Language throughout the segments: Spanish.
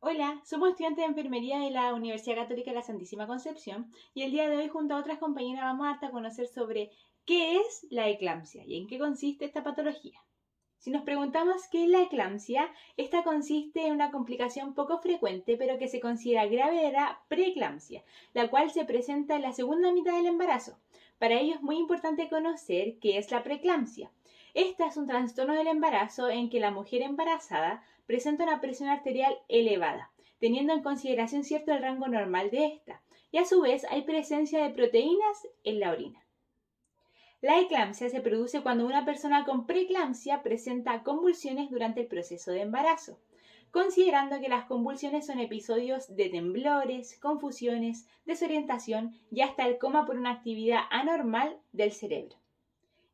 Hola, somos estudiantes de enfermería de la Universidad Católica de la Santísima Concepción y el día de hoy junto a otras compañeras vamos a darte a conocer sobre qué es la eclampsia y en qué consiste esta patología. Si nos preguntamos qué es la eclampsia, esta consiste en una complicación poco frecuente pero que se considera grave de la preeclampsia, la cual se presenta en la segunda mitad del embarazo. Para ello es muy importante conocer qué es la preeclampsia. Esta es un trastorno del embarazo en que la mujer embarazada presenta una presión arterial elevada, teniendo en consideración cierto el rango normal de esta, y a su vez hay presencia de proteínas en la orina. La eclampsia se produce cuando una persona con preeclampsia presenta convulsiones durante el proceso de embarazo, considerando que las convulsiones son episodios de temblores, confusiones, desorientación y hasta el coma por una actividad anormal del cerebro.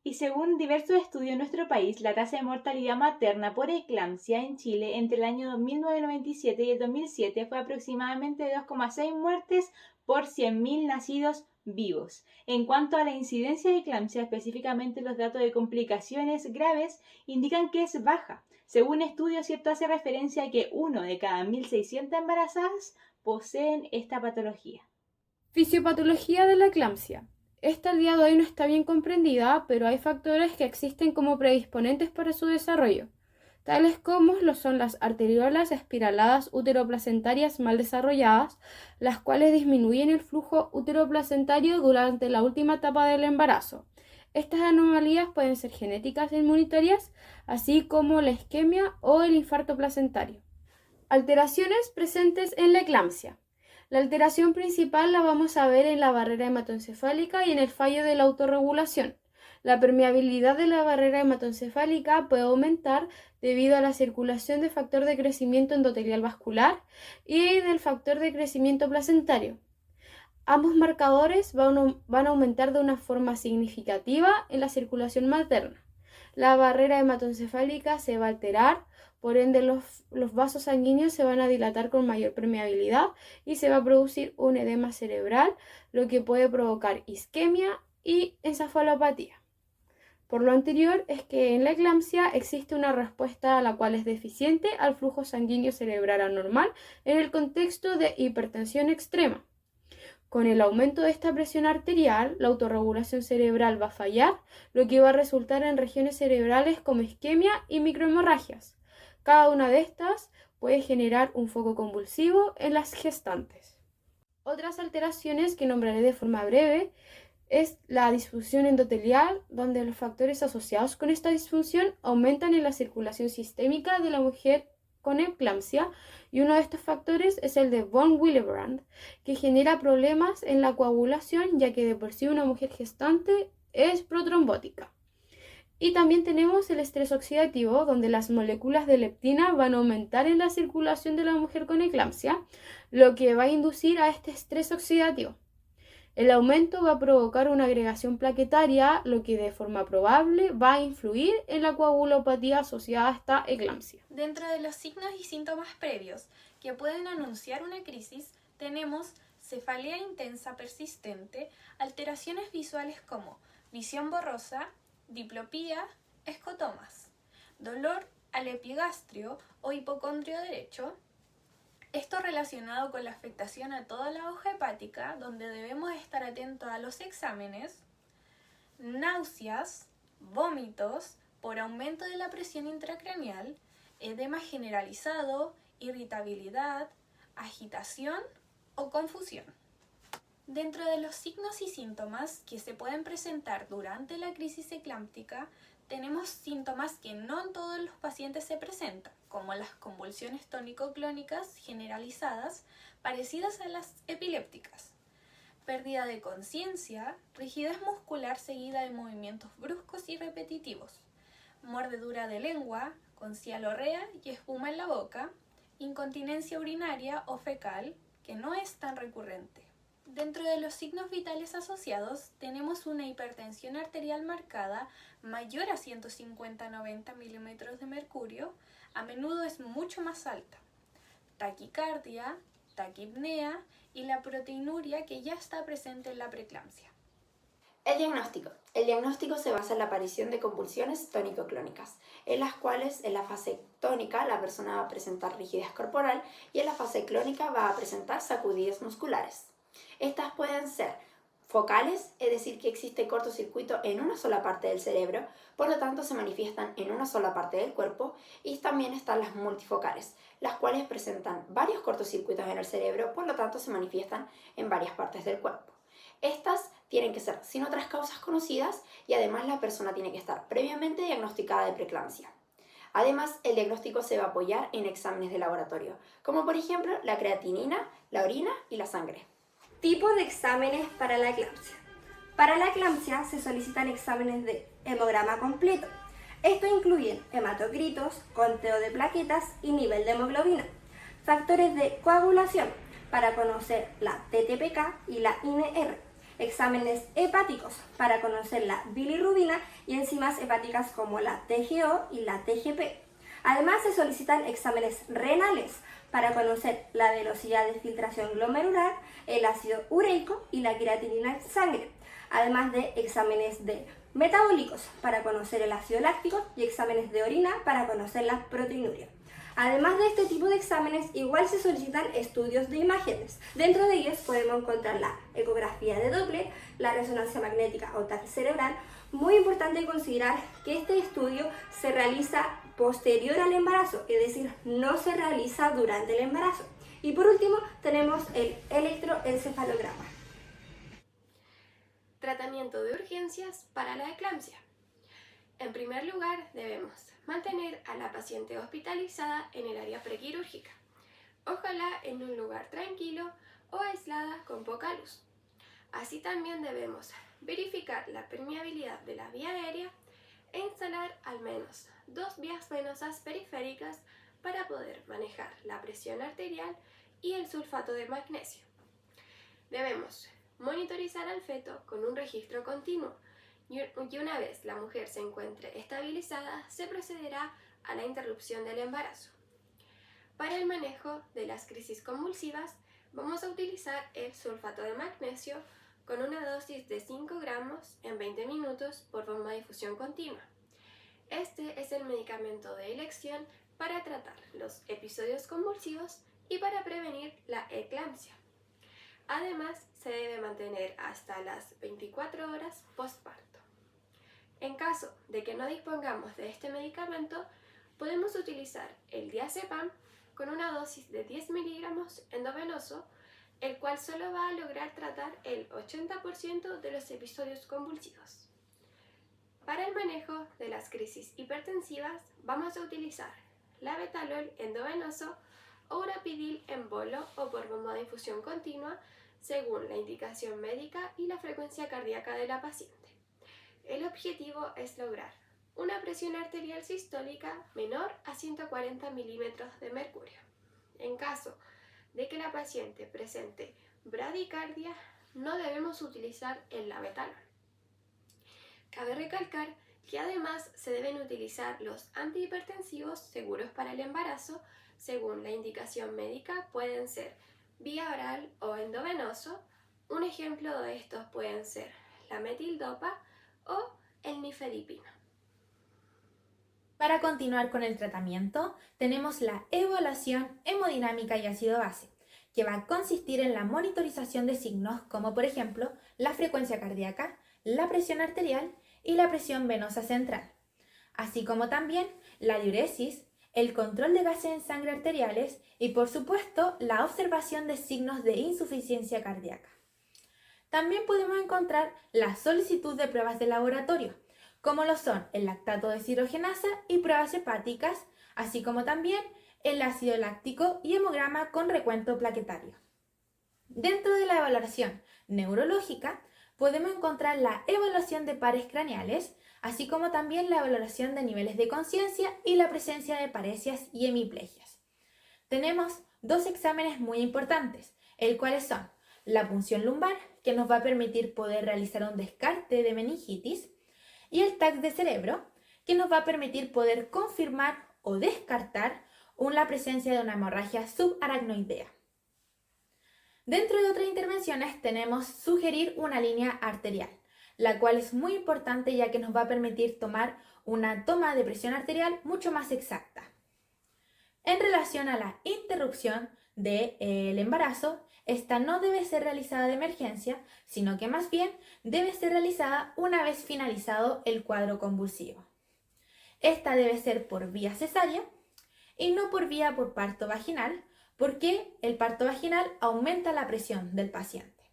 Y según diversos estudios en nuestro país, la tasa de mortalidad materna por eclampsia en Chile entre el año 1997 y el 2007 fue aproximadamente de 2,6 muertes por 100.000 nacidos vivos. En cuanto a la incidencia de eclampsia, específicamente los datos de complicaciones graves indican que es baja. Según estudios, cierto hace referencia a que 1 de cada 1.600 embarazadas poseen esta patología. Fisiopatología de la eclampsia. Esta al día de hoy no está bien comprendida, pero hay factores que existen como predisponentes para su desarrollo, tales como lo son las arteriolas espiraladas uteroplacentarias mal desarrolladas, las cuales disminuyen el flujo uteroplacentario durante la última etapa del embarazo. Estas anomalías pueden ser genéticas e inmunitarias, así como la isquemia o el infarto placentario. Alteraciones presentes en la eclampsia. La alteración principal la vamos a ver en la barrera hematoencefálica y en el fallo de la autorregulación. La permeabilidad de la barrera hematoencefálica puede aumentar debido a la circulación del factor de crecimiento endotelial vascular y del factor de crecimiento placentario. Ambos marcadores van a aumentar de una forma significativa en la circulación materna. La barrera hematoencefálica se va a alterar, por ende los vasos sanguíneos se van a dilatar con mayor permeabilidad y se va a producir un edema cerebral, lo que puede provocar isquemia y encefalopatía. Por lo anterior es que en la eclampsia existe una respuesta a la cual es deficiente al flujo sanguíneo cerebral anormal en el contexto de hipertensión extrema. Con el aumento de esta presión arterial, la autorregulación cerebral va a fallar, lo que va a resultar en regiones cerebrales como isquemia y microhemorragias. Cada una de estas puede generar un foco convulsivo en las gestantes. Otras alteraciones que nombraré de forma breve es la disfunción endotelial, donde los factores asociados con esta disfunción aumentan en la circulación sistémica de la mujer con eclampsia, y uno de estos factores es el de von Willebrand, que genera problemas en la coagulación, ya que de por sí una mujer gestante es protrombótica. Y también tenemos el estrés oxidativo, donde las moléculas de leptina van a aumentar en la circulación de la mujer con eclampsia, lo que va a inducir a este estrés oxidativo. El aumento va a provocar una agregación plaquetaria, lo que de forma probable va a influir en la coagulopatía asociada a esta eclampsia. Dentro de los signos y síntomas previos que pueden anunciar una crisis, tenemos cefalea intensa persistente, alteraciones visuales como visión borrosa, diplopía, escotomas, dolor al epigastrio o hipocondrio derecho. Esto relacionado con la afectación a toda la hoja hepática, donde debemos estar atentos a los exámenes, náuseas, vómitos por aumento de la presión intracraneal, edema generalizado, irritabilidad, agitación o confusión. Dentro de los signos y síntomas que se pueden presentar durante la crisis eclámptica, tenemos síntomas que no en todos los pacientes se presentan, como las convulsiones tónico-clónicas generalizadas parecidas a las epilépticas, pérdida de conciencia, rigidez muscular seguida de movimientos bruscos y repetitivos, mordedura de lengua, con cialorrea y espuma en la boca, incontinencia urinaria o fecal, que no es tan recurrente. Dentro de los signos vitales asociados tenemos una hipertensión arterial marcada mayor a 150-90 milímetros de mercurio, a menudo es mucho más alta, taquicardia, taquipnea y la proteinuria que ya está presente en la preeclampsia. El diagnóstico. El diagnóstico se basa en la aparición de convulsiones tónico-clónicas, en las cuales en la fase tónica la persona va a presentar rigidez corporal y en la fase clónica va a presentar sacudidas musculares. Estas pueden ser focales, es decir, que existe cortocircuito en una sola parte del cerebro, por lo tanto se manifiestan en una sola parte del cuerpo, y también están las multifocales, las cuales presentan varios cortocircuitos en el cerebro, por lo tanto se manifiestan en varias partes del cuerpo. Estas tienen que ser sin otras causas conocidas y además la persona tiene que estar previamente diagnosticada de preeclampsia. Además, el diagnóstico se va a apoyar en exámenes de laboratorio, como por ejemplo la creatinina, la orina y la sangre. Tipos de exámenes para la eclampsia. Para la eclampsia se solicitan exámenes de hemograma completo. Esto incluye hematocritos, conteo de plaquetas y nivel de hemoglobina. Factores de coagulación para conocer la TTPK y la INR. Exámenes hepáticos para conocer la bilirrubina y enzimas hepáticas como la TGO y la TGP. Además se solicitan exámenes renales para conocer la velocidad de filtración glomerular, el ácido ureico y la creatinina en sangre, además de exámenes de metabólicos para conocer el ácido láctico y exámenes de orina para conocer la proteinuria. Además de este tipo de exámenes, igual se solicitan estudios de imágenes. Dentro de ellos podemos encontrar la ecografía de Doppler, la resonancia magnética o TAC cerebral. Muy importante considerar que este estudio se realiza posterior al embarazo, es decir, no se realiza durante el embarazo. Y por último tenemos el electroencefalograma. Tratamiento de urgencias para la eclampsia. En primer lugar, debemos mantener a la paciente hospitalizada en el área prequirúrgica, ojalá en un lugar tranquilo o aislada con poca luz. Así también debemos verificar la permeabilidad de la vía aérea e instalar al menos 2 vías venosas periféricas para poder manejar la presión arterial y el sulfato de magnesio. Debemos monitorizar al feto con un registro continuo y una vez la mujer se encuentre estabilizada, se procederá a la interrupción del embarazo. Para el manejo de las crisis convulsivas, vamos a utilizar el sulfato de magnesio con una dosis de 5 gramos en 20 minutos por bomba de difusión continua. Este es el medicamento de elección para tratar los episodios convulsivos y para prevenir la eclampsia. Además, se debe mantener hasta las 24 horas postparto. En caso de que no dispongamos de este medicamento, podemos utilizar el diazepam con una dosis de 10 miligramos endovenoso, el cual solo va a lograr tratar el 80% de los episodios convulsivos. Para el manejo de las crisis hipertensivas, vamos a utilizar labetalol endovenoso o urapidil en bolo o por bomba de infusión continua, según la indicación médica y la frecuencia cardíaca de la paciente. El objetivo es lograr una presión arterial sistólica menor a 140 milímetros de mercurio. En caso de que la paciente presente bradicardia, no debemos utilizar el labetalol. Cabe recalcar que además se deben utilizar los antihipertensivos seguros para el embarazo, según la indicación médica, pueden ser vía oral o endovenoso. Un ejemplo de estos pueden ser la metildopa o el nifedipino. Para continuar con el tratamiento, tenemos la evaluación hemodinámica y ácido base, que va a consistir en la monitorización de signos como por ejemplo la frecuencia cardíaca, la presión arterial y la presión venosa central, así como también la diuresis, el control de gases en sangre arteriales y por supuesto la observación de signos de insuficiencia cardíaca. También podemos encontrar la solicitud de pruebas de laboratorio, como lo son el lactato de deshidrogenasa y pruebas hepáticas, así como también el ácido láctico y hemograma con recuento plaquetario. Dentro de la evaluación neurológica, podemos encontrar la evaluación de pares craneales, así como también la evaluación de niveles de conciencia y la presencia de paresias y hemiplegias. Tenemos 2 exámenes muy importantes, el cuales son la punción lumbar, que nos va a permitir poder realizar un descarte de meningitis, y el TAC de cerebro, que nos va a permitir poder confirmar o descartar la presencia de una hemorragia subaracnoidea. Dentro de otras intervenciones tenemos sugerir una línea arterial, la cual es muy importante ya que nos va a permitir tomar una toma de presión arterial mucho más exacta. En relación a la interrupción del embarazo, esta no debe ser realizada de emergencia, sino que más bien debe ser realizada una vez finalizado el cuadro convulsivo. Esta debe ser por vía cesárea y no por vía por parto vaginal, porque el parto vaginal aumenta la presión del paciente.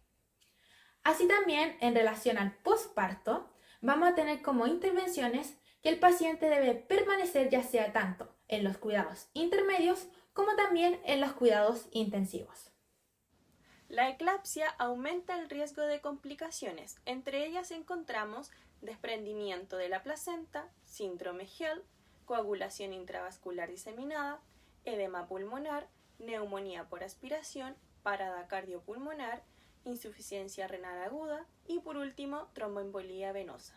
Así también, en relación al posparto, vamos a tener como intervenciones que el paciente debe permanecer ya sea tanto en los cuidados intermedios como también en los cuidados intensivos. La eclampsia aumenta el riesgo de complicaciones. Entre ellas encontramos desprendimiento de la placenta, síndrome HELLP, coagulación intravascular diseminada, edema pulmonar, neumonía por aspiración, parada cardiopulmonar, insuficiencia renal aguda y por último tromboembolía venosa.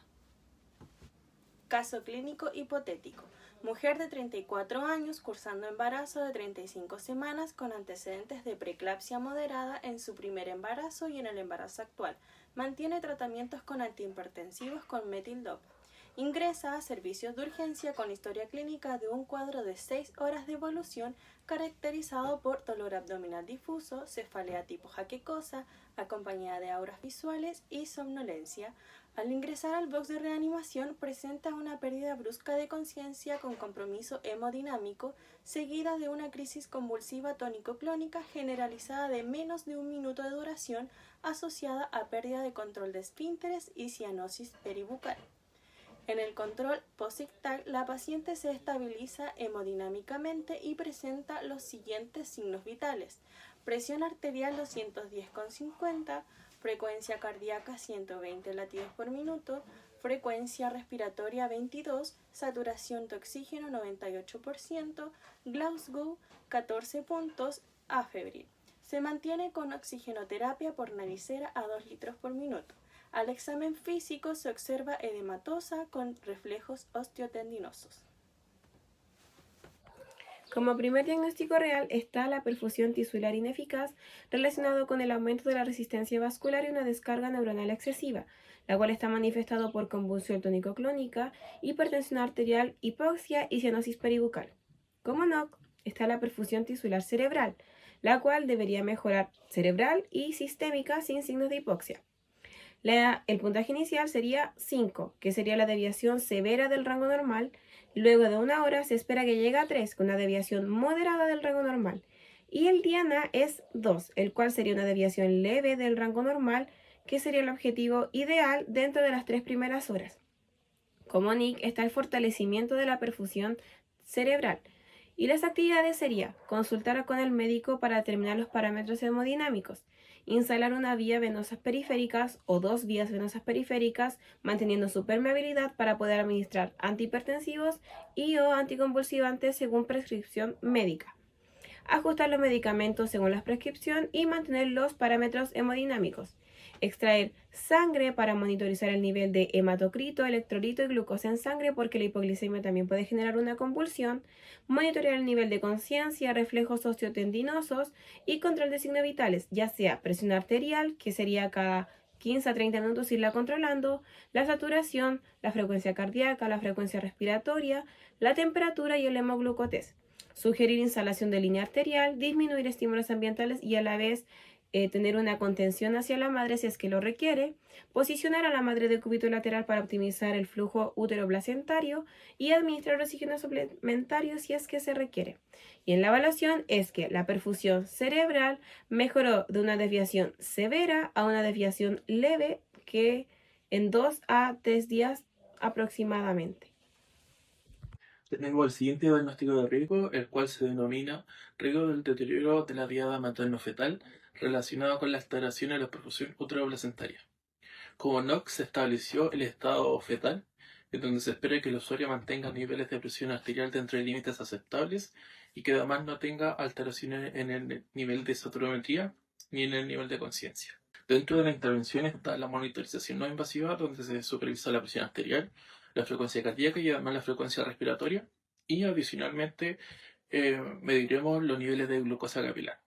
Caso clínico hipotético. Mujer de 34 años cursando embarazo de 35 semanas con antecedentes de preeclampsia moderada en su primer embarazo y en el embarazo actual. Mantiene tratamientos con antihipertensivos con metil-dop. Ingresa a servicios de urgencia con historia clínica de un cuadro de 6 horas de evolución caracterizado por dolor abdominal difuso, cefalea tipo jaquecosa, acompañada de auras visuales y somnolencia. Al ingresar al box de reanimación presenta una pérdida brusca de conciencia con compromiso hemodinámico, seguida de una crisis convulsiva tónico-clónica generalizada de menos de un minuto de duración asociada a pérdida de control de esfínteres y cianosis peribucal. En el control posictal, la paciente se estabiliza hemodinámicamente y presenta los siguientes signos vitales: presión arterial 210,50, frecuencia cardíaca 120 latidos por minuto, frecuencia respiratoria 22, saturación de oxígeno 98%, Glasgow 14 puntos, afebril. Se mantiene con oxigenoterapia por naricera a 2 litros por minuto. Al examen físico se observa edematosa con reflejos osteotendinosos. Como primer diagnóstico real está la perfusión tisular ineficaz relacionado con el aumento de la resistencia vascular y una descarga neuronal excesiva, la cual está manifestado por convulsión tónico-clónica, hipertensión arterial, hipoxia y cianosis peribucal. Como NOC está la perfusión tisular cerebral, la cual debería mejorar cerebral y sistémica sin signos de hipoxia. El puntaje inicial sería 5, que sería la desviación severa del rango normal. Luego de 1 hora se espera que llegue a 3, con una desviación moderada del rango normal. Y el Diana es 2, el cual sería una desviación leve del rango normal, que sería el objetivo ideal dentro de las 3 primeras horas. Como NIC está el fortalecimiento de la perfusión cerebral. Y las actividades sería consultar con el médico para determinar los parámetros hemodinámicos, instalar una vía venosa periféricas o 2 vías venosas periféricas, manteniendo su permeabilidad para poder administrar antihipertensivos y o anticonvulsivantes según prescripción médica. Ajustar los medicamentos según la prescripción y mantener los parámetros hemodinámicos. Extraer sangre para monitorizar el nivel de hematocrito, electrolito y glucosa en sangre, porque la hipoglicemia también puede generar una convulsión. Monitorear el nivel de conciencia, reflejos osteotendinosos y control de signos vitales, ya sea presión arterial, que sería cada 15 a 30 minutos irla controlando, la saturación, la frecuencia cardíaca, la frecuencia respiratoria, la temperatura y el hemoglucotés. Sugerir instalación de línea arterial, disminuir estímulos ambientales y a la vez tener una contención hacia la madre si es que lo requiere, posicionar a la madre de cúbito lateral para optimizar el flujo útero-placentario y administrar oxígeno suplementario si es que se requiere. Y en la evaluación es que la perfusión cerebral mejoró de una desviación severa a una desviación leve, que en 2 a 3 días aproximadamente. Tenemos el siguiente diagnóstico de riesgo, el cual se denomina riesgo del deterioro de la diada materno-fetal relacionado con la alteración de la perfusión útero-placentaria. Como NOC se estableció el estado fetal, en donde se espera que el usuario mantenga niveles de presión arterial dentro de límites aceptables y que además no tenga alteraciones en el nivel de saturometría ni en el nivel de conciencia. Dentro de la intervención está la monitorización no invasiva, donde se supervisa la presión arterial, la frecuencia cardíaca y además la frecuencia respiratoria, y adicionalmente mediremos los niveles de glucosa capilar.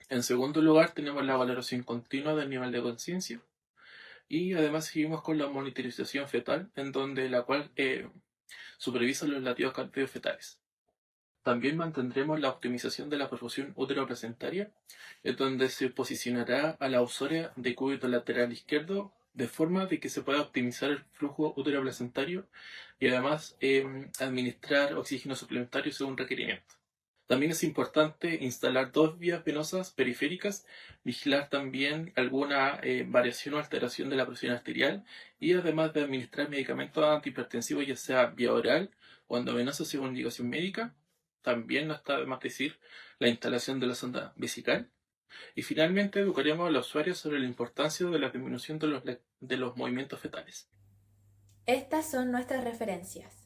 En segundo lugar tenemos la valoración continua del nivel de conciencia. Y además seguimos con la monitorización fetal, en donde la cual supervisa los latidos cardiofetales. También mantendremos la optimización de la perfusión útero-placentaria, en donde se posicionará a la usuaria de cúbito lateral izquierdo de forma de que se pueda optimizar el flujo útero-placentario y además administrar oxígeno suplementario según requerimiento. También es importante instalar 2 vías venosas periféricas, vigilar también alguna variación o alteración de la presión arterial y además de administrar medicamentos antihipertensivos ya sea vía oral o endovenosa según indicación médica. También no está de más decir la instalación de la sonda vesical. Y finalmente educaremos a los usuarios sobre la importancia de la disminución de los movimientos fetales. Estas son nuestras referencias.